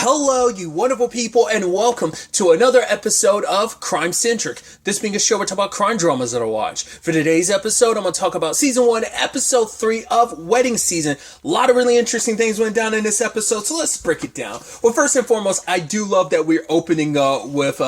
Hello, you wonderful people, and welcome to another episode of Crime Centric. This being a show where we talk about crime dramas that I watch. For today's episode, I'm going to talk about Season 1, Episode 3 of Wedding Season. A lot of really interesting things went down in this episode, so let's break it down. Well, first and foremost, I do love that we're opening up with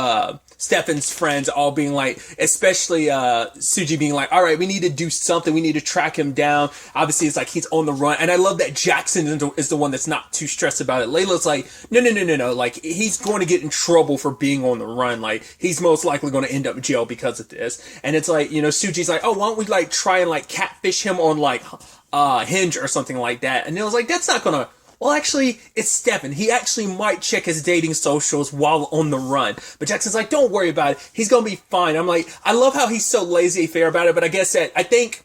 Stefan's friends all being like, especially Suji being like, all right, we need to do something. We need to track him down. Obviously, it's like he's on the run. And I love that Jackson is the one that's not too stressed about it. Layla's like, no. Like, he's going to get in trouble for being on the run. Like, he's most likely going to end up in jail because of this. And it's like, Suji's like, oh, why don't we like try and like catfish him on like Hinge or something like that. And it was like, that's not going to... Well, actually, it's Stefan. He actually might check his dating socials while on the run. But Jackson's like, don't worry about it. He's going to be fine. I'm like, I love how he's so laissez-faire about it. But I guess that I think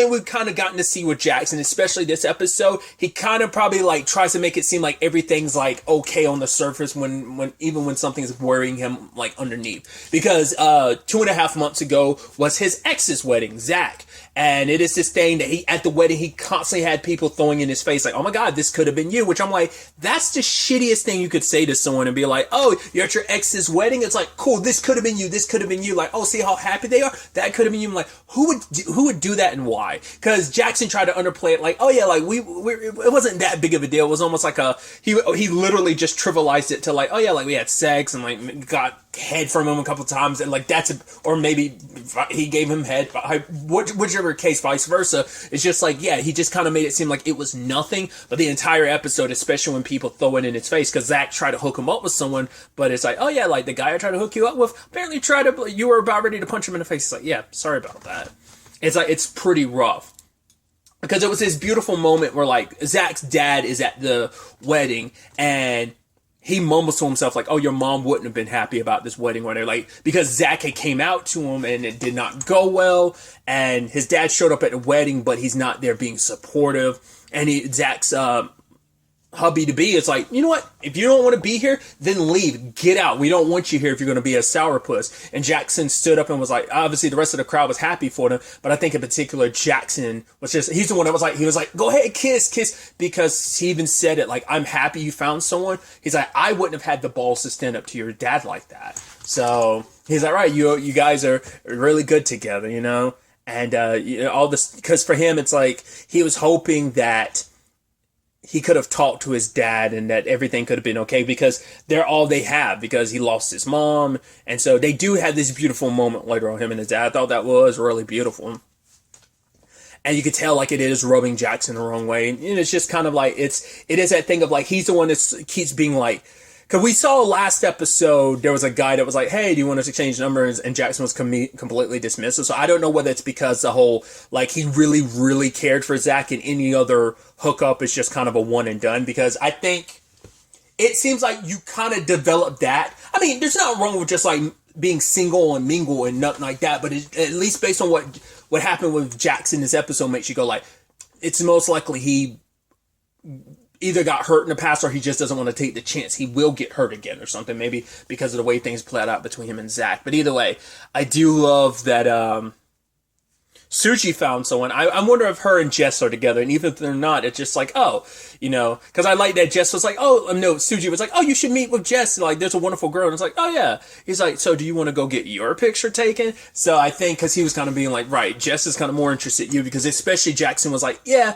we've kind of gotten to see with Jackson, especially this episode. He kind of probably like tries to make it seem like everything's like okay on the surface when even when something's worrying him like underneath. Because 2.5 months ago was his ex's wedding, Zach. And it is this thing that at the wedding, he constantly had people throwing in his face like, oh my God, this could have been you. Which I'm like, that's the shittiest thing you could say to someone and be like, oh, you're at your ex's wedding. It's like, cool, this could have been you. This could have been you. Like, oh, see how happy they are? That could have been you. I'm like, who would do that and why? Because Jackson tried to underplay it like, oh yeah, like it wasn't that big of a deal. It was almost like he literally just trivialized it to like, oh yeah, like we had sex and like got head from him a couple times and like or maybe he gave him head, whichever case, vice versa. It's just like, yeah, he just kind of made it seem like it was nothing. But the entire episode, especially when people throw it in its face, because Zach tried to hook him up with someone, but it's like, oh yeah, like the guy I tried to hook you up with apparently you were about ready to punch him in the face. It's like, yeah, sorry about that. It's like, it's pretty rough. Because it was this beautiful moment where like Zach's dad is at the wedding and he mumbles to himself like, oh, your mom wouldn't have been happy about this wedding, whatever. Like, because Zach had came out to him and it did not go well. And his dad showed up at the wedding, but he's not there being supportive. And Zach's hubby to be is like, you know what? If you don't want to be here, then leave. Get out. We don't want you here if you're going to be a sourpuss. And Jackson stood up and was like, obviously the rest of the crowd was happy for them, but I think in particular Jackson was he's the one that was like, he was like, go ahead, kiss, because he even said it like, I'm happy you found someone. He's like, I wouldn't have had the balls to stand up to your dad like that. So he's like, right, you guys are really good together, and all this, because for him it's like he was hoping that he could have talked to his dad and that everything could have been okay because they're all they have because he lost his mom. And so they do have this beautiful moment later on, him and his dad. I thought that was really beautiful. And you could tell like it is rubbing Jackson the wrong way. And it's just kind of like, it is that thing of like, he's the one that keeps being like, because we saw last episode, there was a guy that was like, hey, do you want us to exchange numbers? And Jackson was completely dismissive. So I don't know whether it's because the whole, like, he really, really cared for Zach and any other hookup is just kind of a one and done. Because I think it seems like you kind of developed that. I mean, there's nothing wrong with just, like, being single and mingle and nothing like that. But at least based on what happened with Jackson this episode makes you go, like, it's most likely he either got hurt in the past or he just doesn't want to take the chance he will get hurt again or something, maybe because of the way things played out between him and Zach. But either way, I do love that Suji found someone. I wonder if her and Jess are together, and even if they're not, it's just like, oh, because I like that Jess was like, oh, no, Suji was like, oh, you should meet with Jess, like, there's a wonderful girl, and it's like, oh, yeah. He's like, so do you want to go get your picture taken? So I think, because he was kind of being like, right, Jess is kind of more interested in you, because especially Jackson was like, yeah,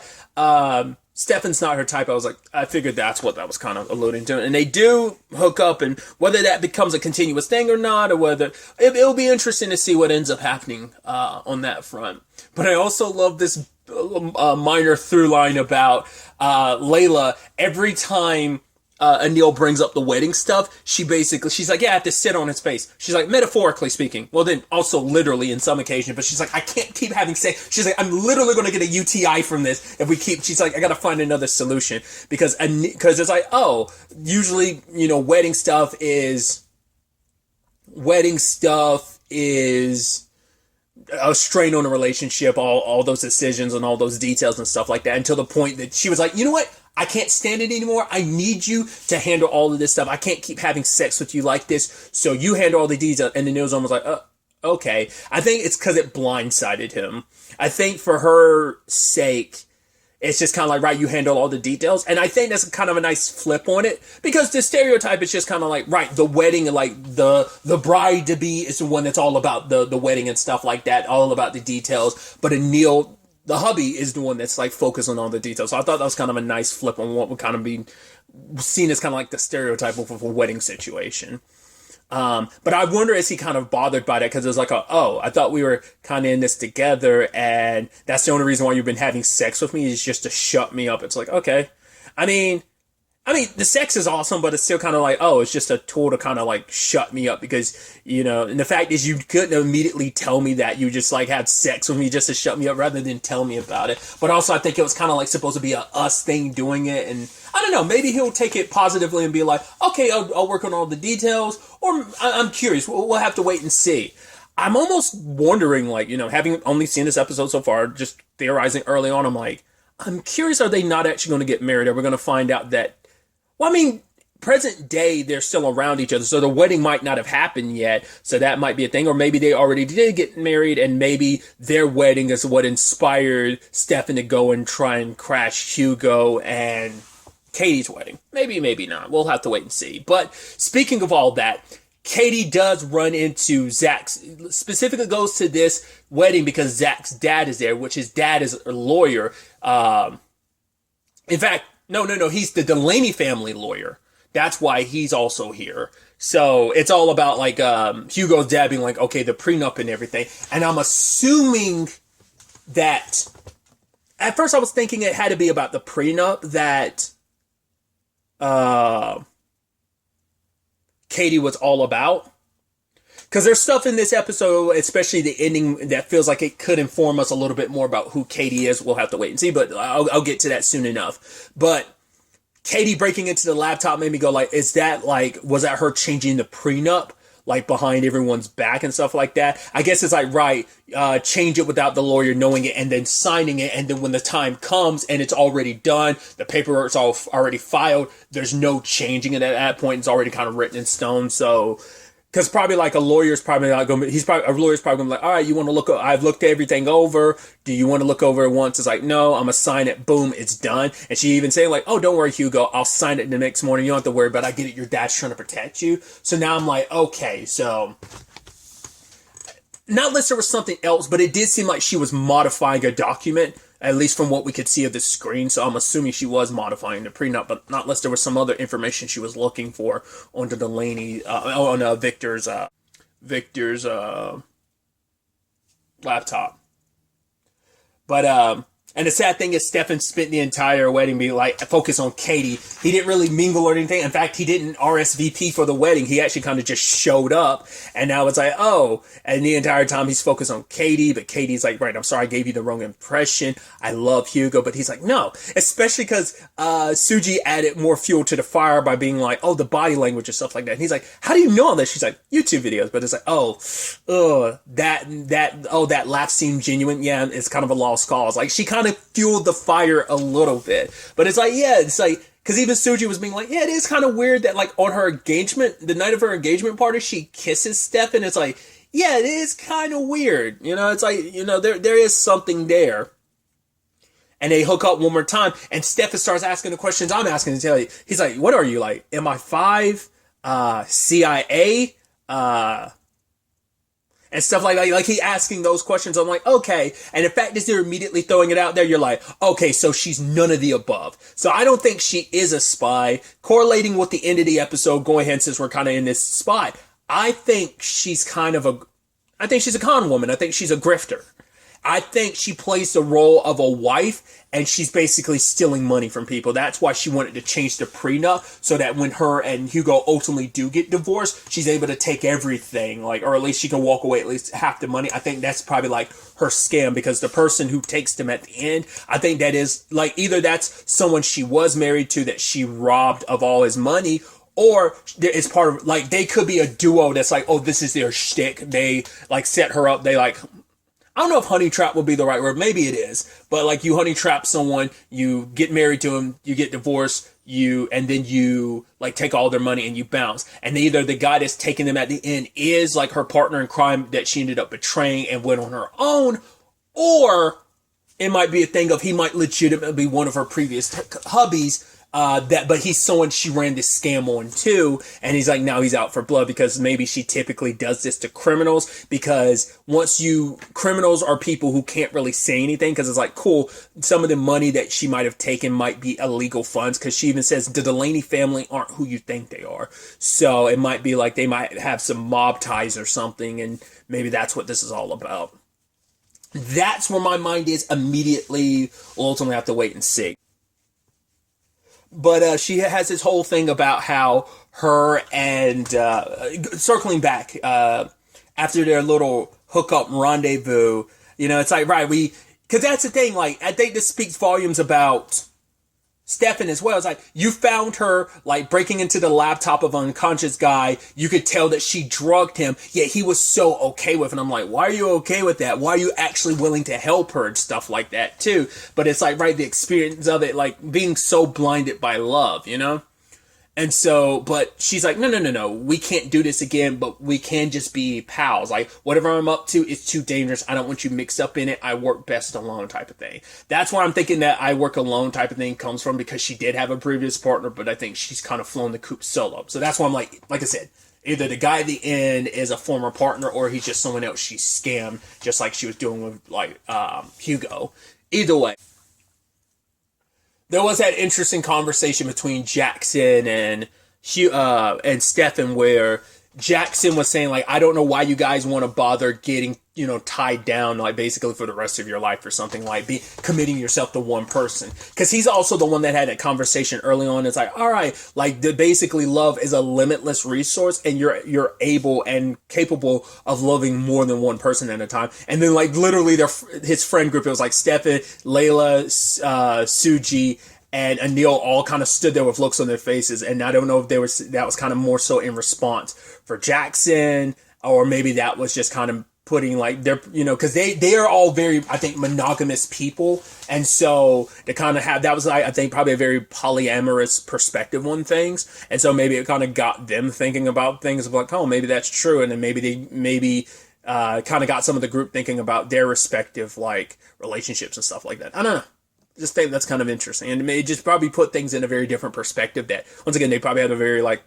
Stefan's not her type. I figured that's what that was kind of alluding to. And they do hook up, and whether that becomes a continuous thing or not, or whether it'll be interesting to see what ends up happening on that front. But I also love this minor through line about Layla. Every time Anil brings up the wedding stuff, she's like, yeah, I have to sit on his face. She's like, metaphorically speaking. Well, then also literally in some occasions, but she's like, I can't keep having sex. She's like, I'm literally going to get a UTI from this she's like, I got to find another solution because it's like, oh, usually, wedding stuff is a strain on a relationship, all those decisions and all those details and stuff like that, until the point that she was like, you know what? I can't stand it anymore. I need you to handle all of this stuff. I can't keep having sex with you like this. So you handle all the details. And then it was almost like, okay. I think it's because it blindsided him. I think for her sake, it's just kind of like, right, you handle all the details. And I think that's kind of a nice flip on it, because the stereotype is just kind of like, right, the wedding, like the bride to be is the one that's all about the wedding and stuff like that, all about the details. But Neil, the hubby, is the one that's like focused on all the details. So I thought that was kind of a nice flip on what would kind of be seen as kind of like the stereotype of a wedding situation. But I wonder, is he kind of bothered by that? Because it was like, oh, I thought we were kind of in this together, and that's the only reason why you've been having sex with me is just to shut me up. It's like, okay. I mean, the sex is awesome, but it's still kind of like, oh, it's just a tool to kind of like shut me up because, you know, and the fact is you couldn't immediately tell me that you just like had sex with me just to shut me up rather than tell me about it. But also I think it was kind of like supposed to be a us thing doing it. And I don't know, maybe he'll take it positively and be like, okay, I'll work on all the details, or I'm curious. We'll have to wait and see. I'm almost wondering, like, you know, having only seen this episode so far, just theorizing early on, I'm curious, are they not actually going to get married? Are we going to find out that, well, I mean, present day, they're still around each other, so the wedding might not have happened yet, so that might be a thing, or maybe they already did get married, and maybe their wedding is what inspired Stefan to go and try and crash Hugo and Katie's wedding. Maybe, maybe not. We'll have to wait and see. But speaking of all that, Katie does run into Zach's, specifically goes to this wedding because Zach's dad is there, which his dad is a lawyer. In fact, no, he's the Delaney family lawyer. That's why he's also here. So it's all about like Hugo's dad being like, okay, the prenup and everything. And I'm assuming that at first I was thinking it had to be about the prenup that Katie was all about. Because there's stuff in this episode, especially the ending, that feels like it could inform us a little bit more about who Katie is. We'll have to wait and see, but I'll get to that soon enough. But Katie breaking into the laptop made me go like, is that like, was that her changing the prenup? Like behind everyone's back and stuff like that? I guess it's like, right, change it without the lawyer knowing it and then signing it. And then when the time comes and it's already done, the paperwork's all already filed, there's no changing it at that point. It's already kind of written in stone. So, because probably like a lawyer's probably not going to, a lawyer's probably going to be like, all right, you want to look, I've looked everything over. Do you want to look over it once? It's like, no, I'm going to sign it. Boom, it's done. And she even saying like, oh, don't worry, Hugo, I'll sign it the next morning. You don't have to worry about it. I get it. Your dad's trying to protect you. So now I'm like, okay, so not unless there was something else, but it did seem like she was modifying a document, at least from what we could see of the screen. So I'm assuming she was modifying the prenup, but not unless there was some other information she was looking for on the Delaney, on Victor's laptop. But, and the sad thing is Stefan spent the entire wedding being like, focused on Katie. He didn't really mingle or anything. In fact, he didn't RSVP for the wedding. He actually kind of just showed up. And now it's like, oh, and the entire time he's focused on Katie, but Katie's like, right, I'm sorry, I gave you the wrong impression. I love Hugo. But he's like, no, especially because Suji added more fuel to the fire by being like, oh, the body language and stuff like that. And he's like, how do you know all this? She's like, YouTube videos. But it's like, that laugh seemed genuine. Yeah, it's kind of a lost cause. Like, she kind of fueled the fire a little bit. But it's like, yeah, it's like, because even Suji was being like, yeah, it is kind of weird that like on her engagement, the night of her engagement party, she kisses Stefan. It's like, yeah, it is kind of weird. You know, it's like, you know, there is something there. And they hook up one more time, and Stefan starts asking the questions I'm asking to tell you. He's like, what are you, like, MI5, CIA, and stuff like that. Like, he asking those questions. I'm like, okay. And the fact is they're immediately throwing it out there. You're like, okay, so she's none of the above. So I don't think she is a spy. Correlating with the end of the episode, going ahead, since we're kind of in this spot, I think she's I think she's a con woman. I think she's a grifter. I think she plays the role of a wife, and she's basically stealing money from people. That's why she wanted to change the prenup, so that when her and Hugo ultimately do get divorced, she's able to take everything, like, or at least she can walk away at least half the money. I think that's probably like her scam, because the person who takes them at the end, I think that is like, either that's someone she was married to that she robbed of all his money, or it's part of, like, they could be a duo that's like, oh, this is their shtick. They like set her up. They like, I don't know if honey trap would be the right word. Maybe it is. But like, you honey trap someone, you get married to him, you get divorced, and then you like take all their money and you bounce. And either the guy that's taking them at the end is like her partner in crime that she ended up betraying and went on her own, or it might be a thing of he might legitimately be one of her previous hubbies, but he's someone she ran this scam on too, and he's like, now he's out for blood because maybe she typically does this to criminals, because criminals are people who can't really say anything, because it's like, cool, some of the money that she might have taken might be illegal funds, because she even says the Delaney family aren't who you think they are, so it might be like they might have some mob ties or something, and maybe that's what this is all about. That's where my mind is immediately. We'll ultimately have to wait and see. But she has this whole thing about how her and, circling back, after their little hookup rendezvous, it's like, right, because that's the thing, like, I think this speaks volumes about Stefan as well. It's like, you found her, like, breaking into the laptop of an unconscious guy. You could tell that she drugged him, yet he was so okay with it. And I'm like, why are you okay with that? Why are you actually willing to help her and stuff like that, too? But it's like, right, the experience of it, like, being so blinded by love, And so, but she's like, no, we can't do this again, but we can just be pals. Like, whatever I'm up to is too dangerous. I don't want you mixed up in it. I work best alone type of thing. That's where I'm thinking that I work alone type of thing comes from, because she did have a previous partner, but I think she's kind of flown the coop solo. So that's why I'm like I said, either the guy at the end is a former partner or he's just someone else she scammed, just like she was doing with, like, Hugo. Either way. There was that interesting conversation between Jackson and Stefan, where Jackson was saying, like, I don't know why you guys want to bother getting, tied down, like, basically for the rest of your life or something, like, committing yourself to one person. Because he's also the one that had that conversation early on. It's like, all right, like, basically love is a limitless resource, and you're able and capable of loving more than one person at a time. And then, like, literally his friend group, it was like Stefan, Layla, Suji, and Anil all kind of stood there with looks on their faces. And I don't know if that was kind of more so in response for Jackson, or maybe that was just kind of putting, like, their, because they are all very, I think, monogamous people. And so to kind of have, that was, I think, probably a very polyamorous perspective on things. And so maybe it kind of got them thinking about things of like, oh, maybe that's true. And then maybe kind of got some of the group thinking about their respective, like, relationships and stuff like that. I don't know. Just think that's kind of interesting, and it may just probably put things in a very different perspective. That, once again, they probably have a very, like,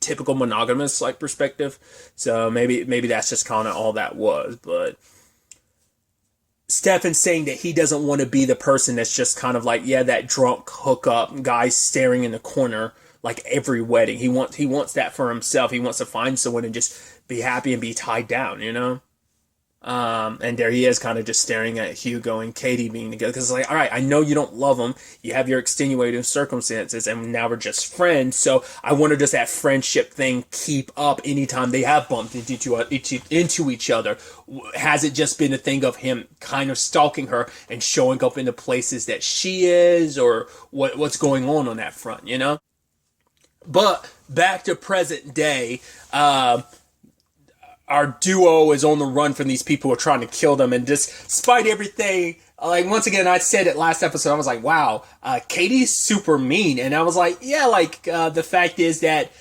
typical monogamous, like, perspective. So maybe that's just kind of all that was. But Stefan saying that he doesn't want to be the person that's just kind of like, yeah, that drunk hookup guy staring in the corner like every wedding. He wants that for himself. He wants to find someone and just be happy and be tied down, And there he is, kind of just staring at Hugo and Katie being together. Because it's like, all right, I know you don't love them. You have your extenuating circumstances, and now we're just friends. So I wonder, does that friendship thing keep up anytime they have bumped into each other? Has it just been a thing of him kind of stalking her and showing up in the places that she is, or what's going on that front, But back to present day, our duo is on the run from these people who are trying to kill them. And despite everything, like, once again, I said it last episode, I was like, wow, Katie's super mean. And I was like, yeah, like, the fact is that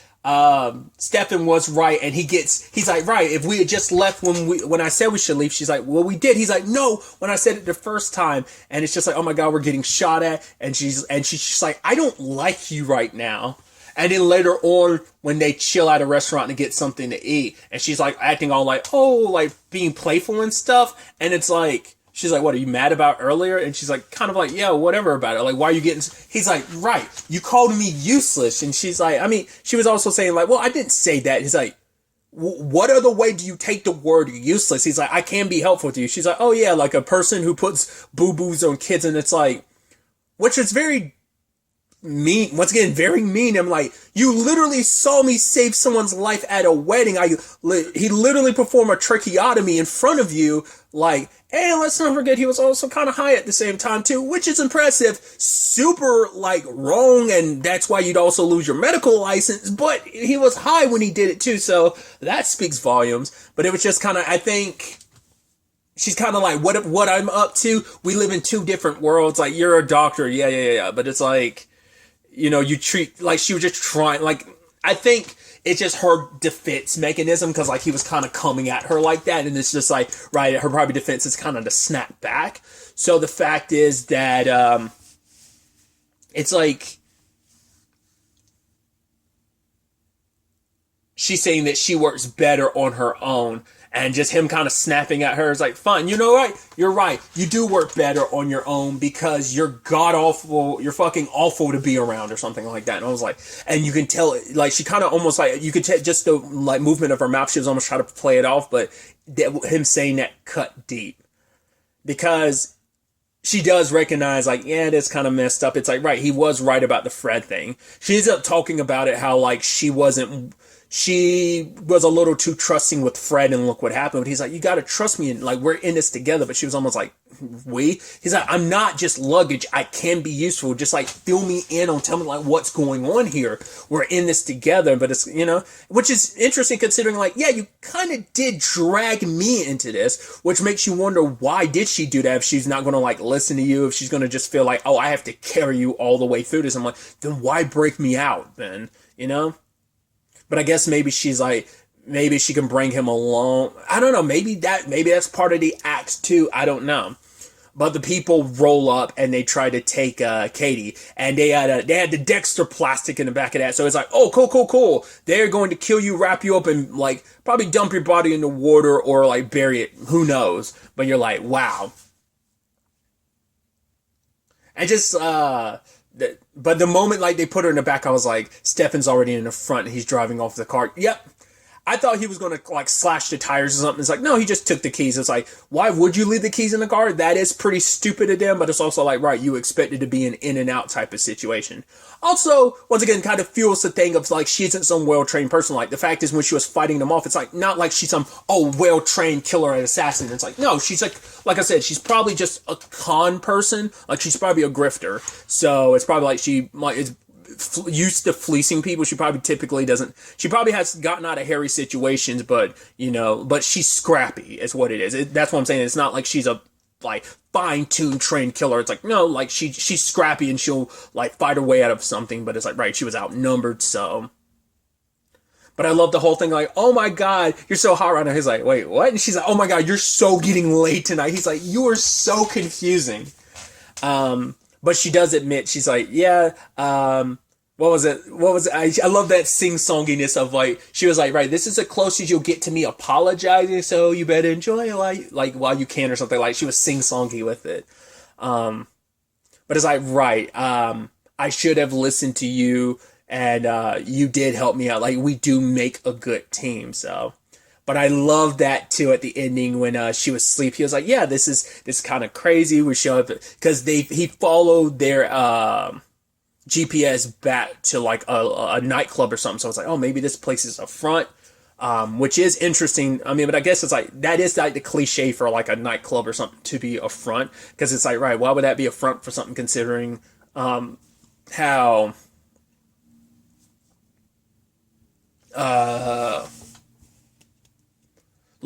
Stefan was right. And he's like, right, if we had just left when I said we should leave, she's like, well, we did. He's like, no, when I said it the first time. And it's just like, oh my God, we're getting shot at. And she's just like, I don't like you right now. And then later on, when they chill at a restaurant to get something to eat, and she's like acting all like, oh, like being playful and stuff. And it's like, she's like, what, are you mad about earlier? And she's like, kind of like, yeah, whatever about it. Like, why are you getting, he's like, right, you called me useless. And she's like, I mean, she was also saying like, well, I didn't say that. He's like, what other way do you take the word useless? He's like, I can be helpful to you. She's like, oh yeah, like a person who puts boo-boos on kids. And it's like, which is very mean, once again, very mean. I'm like, you literally saw me save someone's life at a wedding. He literally performed a tracheotomy in front of you. Like, and let's not forget, he was also kind of high at the same time too, which is impressive. Super, like, wrong, and that's why you'd also lose your medical license, but he was high when he did it too, so that speaks volumes. But it was just kind of, I think, she's kind of like, what I'm up to, we live in two different worlds. Like, you're a doctor, yeah, but it's like, you treat, like, she was just trying, like, I think it's just her defense mechanism, because like he was kind of coming at her like that, and it's just like, right, her probably defense is kind of to snap back. So the fact is that it's like she's saying that she works better on her own, and just him kind of snapping at her is like, fine, you know what? You're right. You do work better on your own because you're god awful. You're fucking awful to be around, or something like that. And I was like, and you can tell, like, she kind of almost like, you could tell just the like movement of her mouth. She was almost trying to play it off, but him saying that cut deep, because she does recognize, like, yeah, it is kind of messed up. It's like, right, he was right about the Fred thing. She ends up talking about it, how like she was a little too trusting with Fred, and look what happened. But he's like, you got to trust me, and like, we're in this together. But she was almost like, he's like, I'm not just luggage. I can be useful. Just like, fill me in on, tell me like what's going on here. We're in this together. But it's, which is interesting considering, like, yeah, you kind of did drag me into this, which makes you wonder, why did she do that? If she's not going to like listen to you, if she's going to just feel like, oh, I have to carry you all the way through this. I'm like, then why break me out then? But I guess maybe she's like, maybe she can bring him along. I don't know. Maybe that's part of the act too. I don't know. But the people roll up and they try to take Katie, and they had the Dexter plastic in the back of that. So it's like, oh, cool. They're going to kill you, wrap you up, and like probably dump your body in the water or like bury it. Who knows? But you're like, wow. And just but the moment like they put her in the back, I was like, Stefan's already in the front. He's driving off the car. Yep. I thought he was going to like slash the tires or something. It's like, no, he just took the keys. It's like, why would you leave the keys in the car? That is pretty stupid of them, but it's also like, right, you expect it to be an in and out type of situation. Also, once again, kind of fuels the thing of like, she isn't some well-trained person. Like, the fact is, when she was fighting them off, it's like, not like she's some, well-trained killer and assassin. It's like, no, she's like I said, she's probably just a con person. Like, she's probably a grifter. So it's probably like she is used to fleecing people. She probably typically doesn't. She probably has gotten out of hairy situations, but but she's scrappy is what it is. That's what I'm saying. It's not like she's a like fine-tuned trained killer. It's like, no, like she's scrappy and she'll like fight her way out of something. But it's like, right, she was outnumbered, so. But I love the whole thing, like, oh my god, you're so hot right now. He's like, wait, what? And she's like, oh my god, you're so getting laid tonight. He's like, you are so confusing. But she does admit, she's like, yeah, what was it? I love that sing-songiness of like, she was like, right, this is the closest you'll get to me apologizing, so you better enjoy it while you can, or something. Like, she was sing-songy with it. But it's like, right, I should have listened to you, and you did help me out. Like, we do make a good team, so. But I love that too at the ending when she was asleep. He was like, yeah, this is kind of crazy. We show up because he followed their GPS back to like a nightclub or something. So it's like, oh, maybe this place is a front, which is interesting. I mean, but I guess it's like, that is like the cliche for like a nightclub or something to be a front, because it's like, right, why would that be a front for something, considering how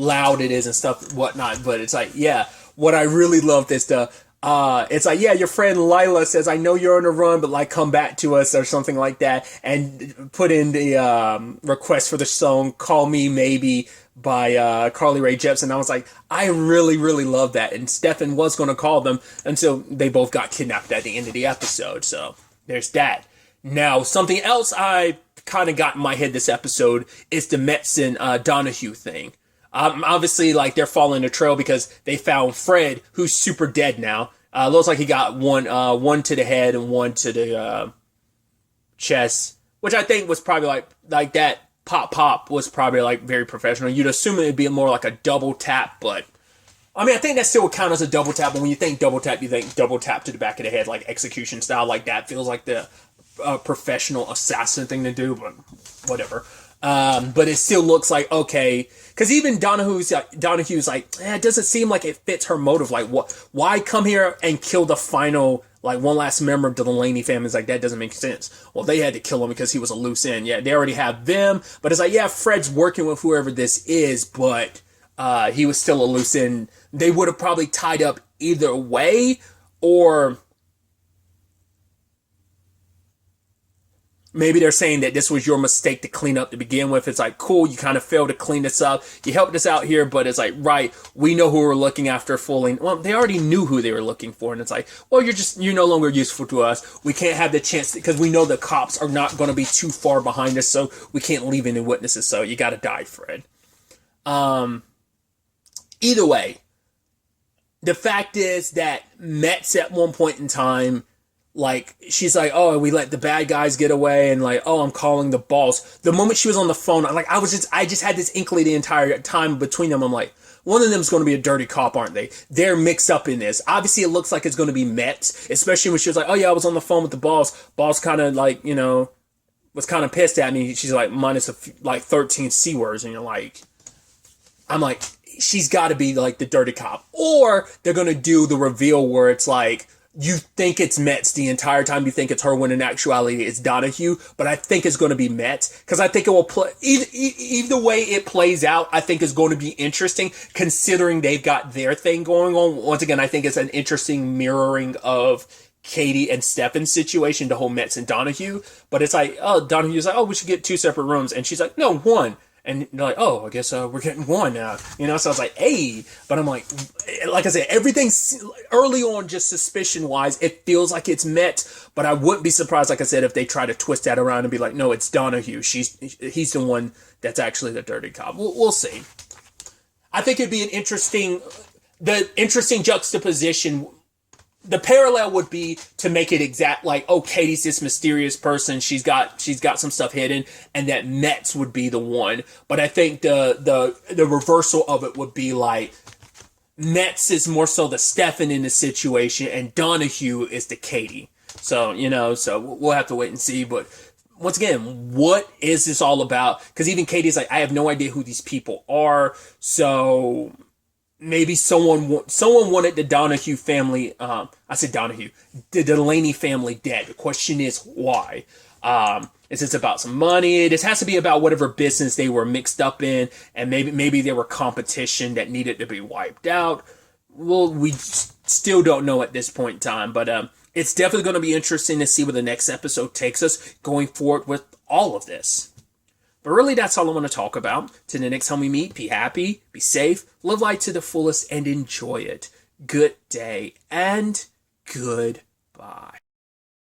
loud it is and stuff, whatnot. But it's like, yeah, what I really loved is it's like, yeah, your friend Lila says, I know you're on the run, but like, come back to us or something like that, and put in the request for the song Call Me Maybe by Carly Rae Jepsen. I was like, I really, really love that. And Stefan was going to call them until they both got kidnapped at the end of the episode. So there's that. Now, something else I kind of got in my head this episode is the Metzen Donahue thing. Obviously, like, they're following the trail because they found Fred, who's super dead now. Looks like he got one to the head and one to the chest, which I think was probably like that pop was probably like very professional. You'd assume it'd be more like a double tap, but I mean, I think that still would count as a double tap. But when you think double tap, you think double tap to the back of the head, like execution style, like that feels like the professional assassin thing to do, but whatever. But it still looks like, okay, because even Donahue's like, it doesn't seem like it fits her motive. Like, why come here and kill the final, like, one last member of the Delaney family? It's like, that doesn't make sense. Well, they had to kill him because he was a loose end. Yeah, they already have them, but it's like, yeah, Fred's working with whoever this is, but he was still a loose end. They would have probably tied up either way, or maybe they're saying that this was your mistake to clean up to begin with. It's like, cool, you kind of failed to clean this up. You helped us out here, but it's like, right, we know who we're looking after fully. Well, they already knew who they were looking for. And it's like, well, you're no longer useful to us. We can't have the chance because we know the cops are not going to be too far behind us. So we can't leave any witnesses. So you got to die, Fred. Either way, the fact is that Metz at one point in time, like, she's like, oh, we let the bad guys get away, and like, oh, I'm calling the boss. The moment she was on the phone, I just had this inkling the entire time between them. I'm like, one of them's going to be a dirty cop, aren't they? They're mixed up in this. Obviously, it looks like it's going to be Metz, especially when she was like, oh yeah, I was on the phone with the boss. Boss kind of like, was kind of pissed at me. She's like, minus 13 C words, and I'm like, she's got to be like the dirty cop. Or they're going to do the reveal where it's like, you think it's Metz the entire time, you think it's her, when in actuality it's Donahue. But I think it's going to be Metz, because I think it will play, either way it plays out, I think is going to be interesting, considering they've got their thing going on. Once again, I think it's an interesting mirroring of Katie and Stefan's situation, the whole Metz and Donahue. But it's like, oh, Donahue's like, oh, we should get 2 separate rooms. And she's like, no, 1. And they're like, oh, I guess we're getting 1 now. So I was like, hey. But I'm like I said, everything's early on, just suspicion-wise, it feels like it's Metz. But I wouldn't be surprised, like I said, if they try to twist that around and be like, no, it's Donahue. He's the one that's actually the dirty cop. We'll see. I think it'd be the interesting juxtaposition. The parallel would be to make it exact, like, oh, Katie's this mysterious person. She's got some stuff hidden, and that Metz would be the one. But I think the reversal of it would be like, Metz is more so the Stefan in the situation, and Donahue is the Katie. So, so we'll have to wait and see. But once again, what is this all about? Because even Katie's like, I have no idea who these people are. So maybe someone wanted the Donahue family, I said Donahue, the Delaney family dead. The question is why? Is this about some money? This has to be about whatever business they were mixed up in, and maybe there were competition that needed to be wiped out. Well, we still don't know at this point in time, but it's definitely going to be interesting to see where the next episode takes us going forward with all of this. But really, that's all I want to talk about. Till the next time we meet, be happy, be safe, live life to the fullest, and enjoy it. Good day, and goodbye.